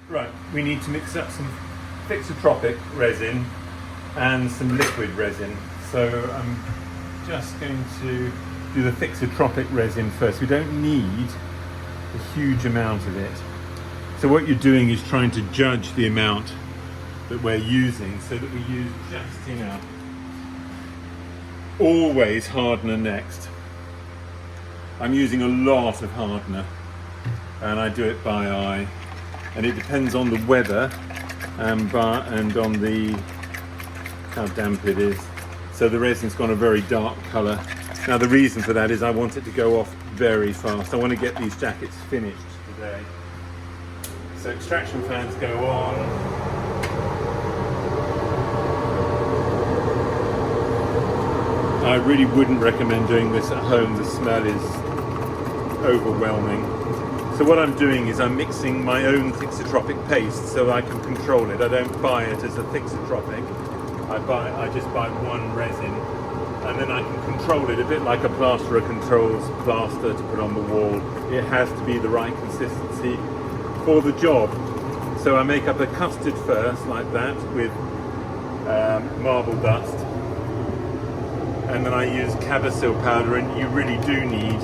Right, we need to mix up some Thixotropic resin and some liquid resin. So I'm just going to do the Thixotropic resin first. We don't need a huge amount of it. So what you're doing is trying to judge the amount that we're using so that we use just enough. Always hardener next. I'm using a lot of hardener and I do it by eye, and it depends on the weather and on the how damp it is. So the resin's got a very dark colour. Now the reason for that is I want it to go off very fast. I want to get these jackets finished today. So extraction fans go on. I really wouldn't recommend doing this at home. The smell is overwhelming. So what I'm doing is I'm mixing my own Thixotropic paste so I can control it. I don't buy it as a Thixotropic. I just buy one resin, and then I can control it a bit like a plasterer controls plaster to put on the wall. It has to be the right consistency for the job. So I make up a custard first, like that, with marble dust, and then I use Cavasil powder, and you really do need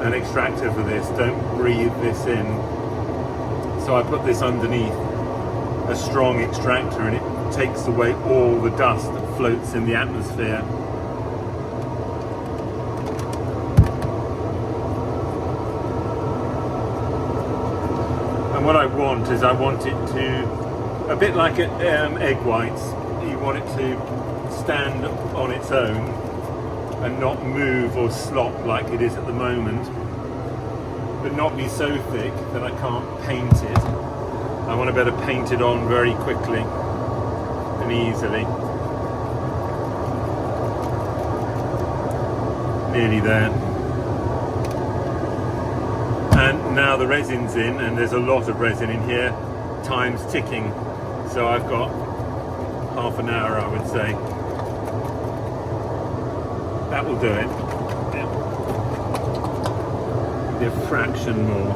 an extractor for this. Don't breathe this in. So I put this underneath a strong extractor, and it takes away all the dust that floats in the atmosphere. And what I want is I want it to, a bit like egg whites, you want it to stand on its own and not move or slop like it is at the moment, but not be so thick that I can't paint it. I want to be able to paint it on very quickly and easily. Nearly there. And now the resin's in, and there's a lot of resin in here. Time's ticking, so I've got half an hour, I would say. That will do it. Yeah. Maybe a fraction more.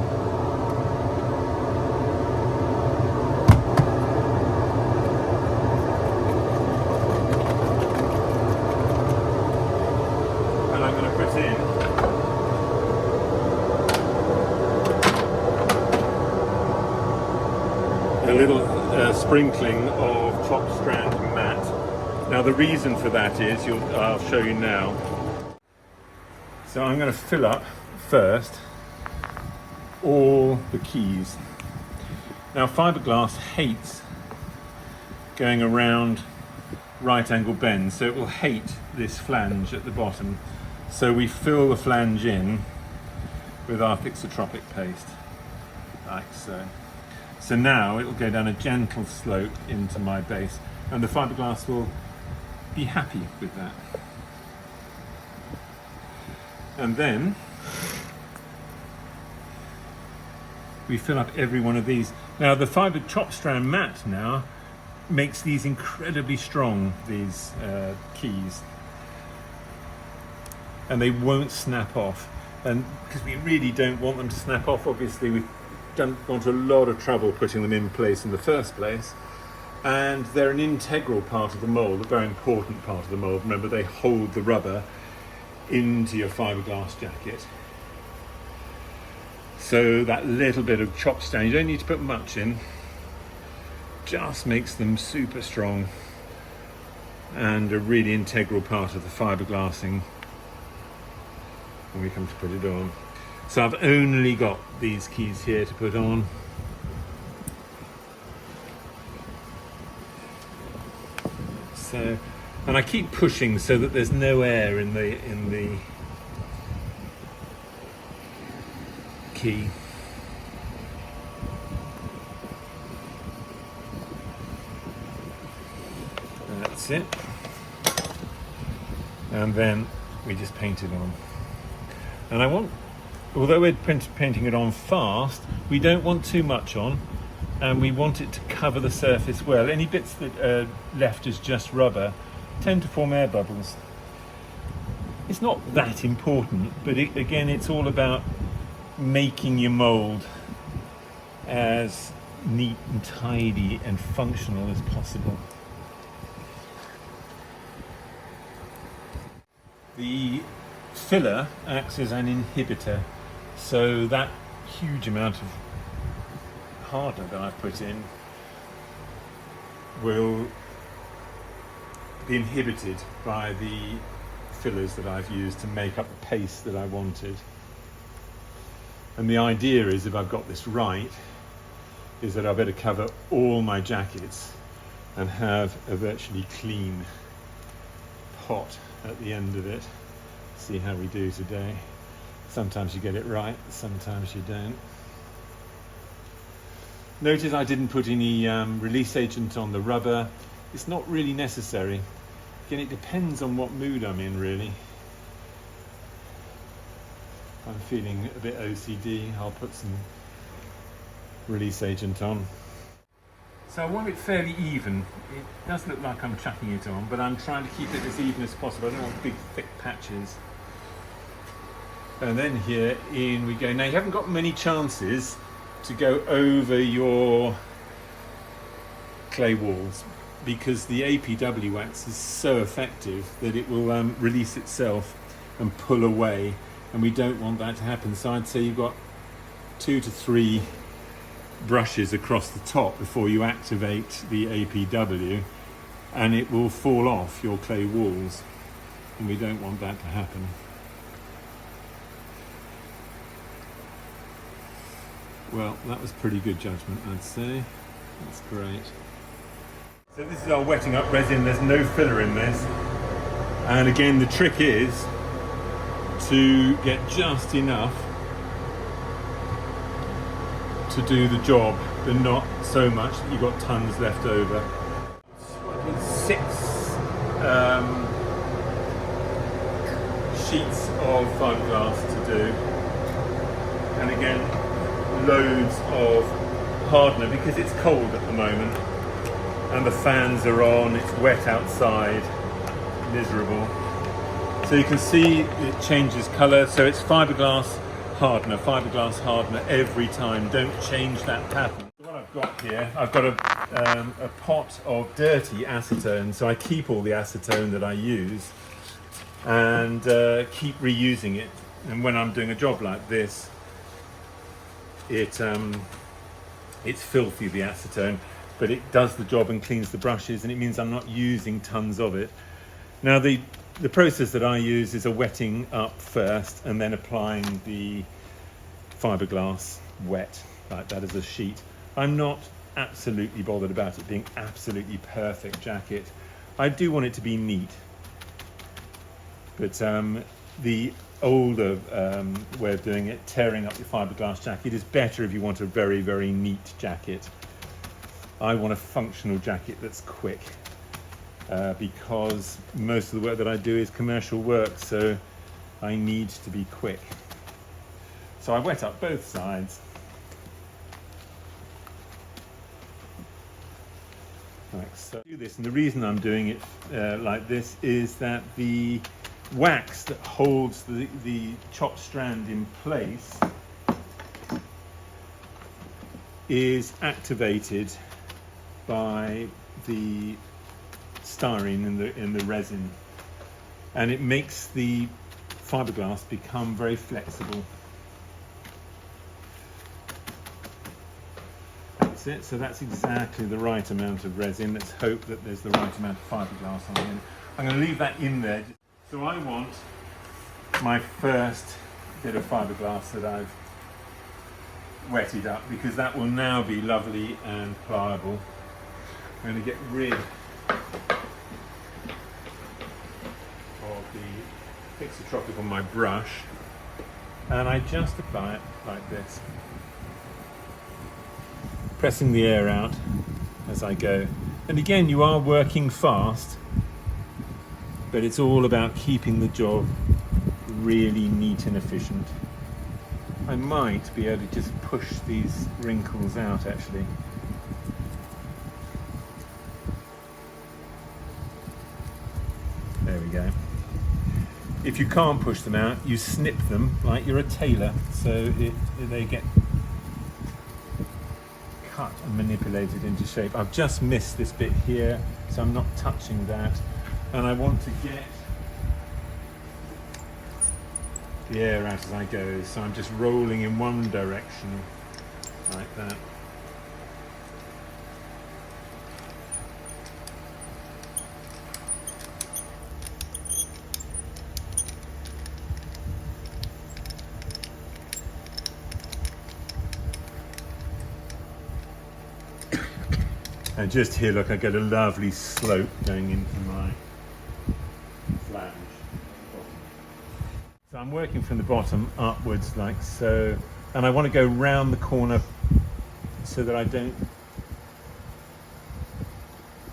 And I'm going to put in a little sprinkling of top strand matte. Now the reason for that is, I'll show you now. So I'm going to fill up first all the keys. Now fibreglass hates going around right angle bends, so it will hate this flange at the bottom. So we fill the flange in with our Thixotropic paste, like so. So now it will go down a gentle slope into my base, and the fibreglass will be happy with that. And then we fill up every one of these. Now the fibre chop strand mat now makes these incredibly strong, these keys, and they won't snap off. And because we really don't want them to snap off, obviously we've gone to a lot of trouble putting them in place in the first place. And they're an integral part of the mould, a very important part of the mould. Remember, they hold the rubber into your fiberglass jacket. So that little bit of chop strand, you don't need to put much in, just makes them super strong and a really integral part of the fiberglassing when we come to put it on. So I've only got these keys here to put on. So, and I keep pushing so that there's no air in the key. That's it. And then we just paint it on. And I want, although we're painting it on fast, we don't want too much on, and we want it to cover the surface well. Any bits that are left as just rubber tend to form air bubbles. It's not that important, but again, it's all about making your mould as neat and tidy and functional as possible. The filler acts as an inhibitor, so that huge amount of hardener that I've put in will be inhibited by the fillers that I've used to make up the paste that I wanted. And the idea is, if I've got this right, is that I better cover all my jackets and have a virtually clean pot at the end of it. See how we do today. Sometimes you get it right, sometimes you don't. Notice I didn't put any release agent on the rubber. It's not really necessary. Again, it depends on what mood I'm in, really. If I'm feeling a bit OCD, I'll put some release agent on. So I want it fairly even. It does look like I'm chucking it on, but I'm trying to keep it as even as possible. I don't want big, thick patches. And then here in we go. Now you haven't got many chances to go over your clay walls because the APW wax is so effective that it will release itself and pull away, and we don't want that to happen. So I'd say you've got 2 to 3 brushes across the top before you activate the APW, and it will fall off your clay walls, and we don't want that to happen. Well, that was pretty good judgment, I'd say. That's great. So this is our wetting up resin. There's no filler in this, and again the trick is to get just enough to do the job, but not so much that you've got tons left over. 6 sheets of fibreglass to do, and again loads of hardener because it's cold at the moment and the fans are on, it's wet outside, miserable. So you can see it changes colour, so it's fibreglass hardener every time. Don't change that pattern. What I've got here, I've got a pot of dirty acetone, so I keep all the acetone that I use and keep reusing it. And when I'm doing a job like this, it's filthy, the acetone, but it does the job and cleans the brushes, and it means I'm not using tons of it. Now the process that I use is a wetting up first and then applying the fiberglass wet like that as a sheet. I'm not absolutely bothered about it being absolutely perfect jacket. I do want it to be neat, but the older way of doing it, tearing up your fiberglass jacket, is better if you want a very, very neat jacket. I want a functional jacket that's quick. Because most of the work that I do is commercial work, so I need to be quick. So I wet up both sides. Like so. Do this, and the reason I'm doing it like this is that the wax that holds the chopped strand in place is activated by the styrene in the resin, and it makes the fiberglass become very flexible. That's it. So that's exactly the right amount of resin. Let's hope that there's the right amount of fiberglass on the end. I'm going to leave that in there. So I want my first bit of fiberglass that I've wetted up, because that will now be lovely and pliable. I'm going to get rid of the Thixotropic on my brush, and I just apply it like this, pressing the air out as I go. And again, you are working fast, but it's all about keeping the job really neat and efficient. I might be able to just push these wrinkles out actually. There we go. If you can't push them out, you snip them like you're a tailor, so they get cut and manipulate it into shape. I've just missed this bit here, so I'm not touching that. And I want to get the air out as I go, so I'm just rolling in one direction like that. And just here, look, I get a lovely slope going into my flange. So I'm working from the bottom upwards like so, and I want to go round the corner so that I don't,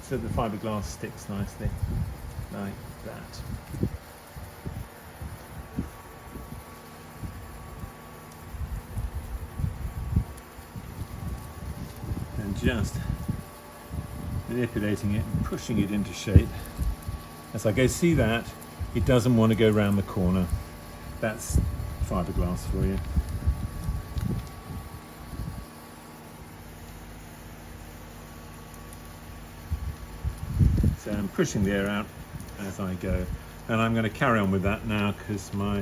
so the fiberglass sticks nicely, like that. And just manipulating it and pushing it into shape as I go. See that? It doesn't want to go round the corner. That's fiberglass for you. So I'm pushing the air out as I go, and I'm going to carry on with that now because my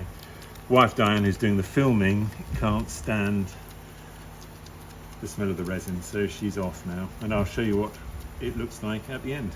wife Diane, who's doing the filming, can't stand the smell of the resin, so she's off now, and I'll show you what it looks like at the end.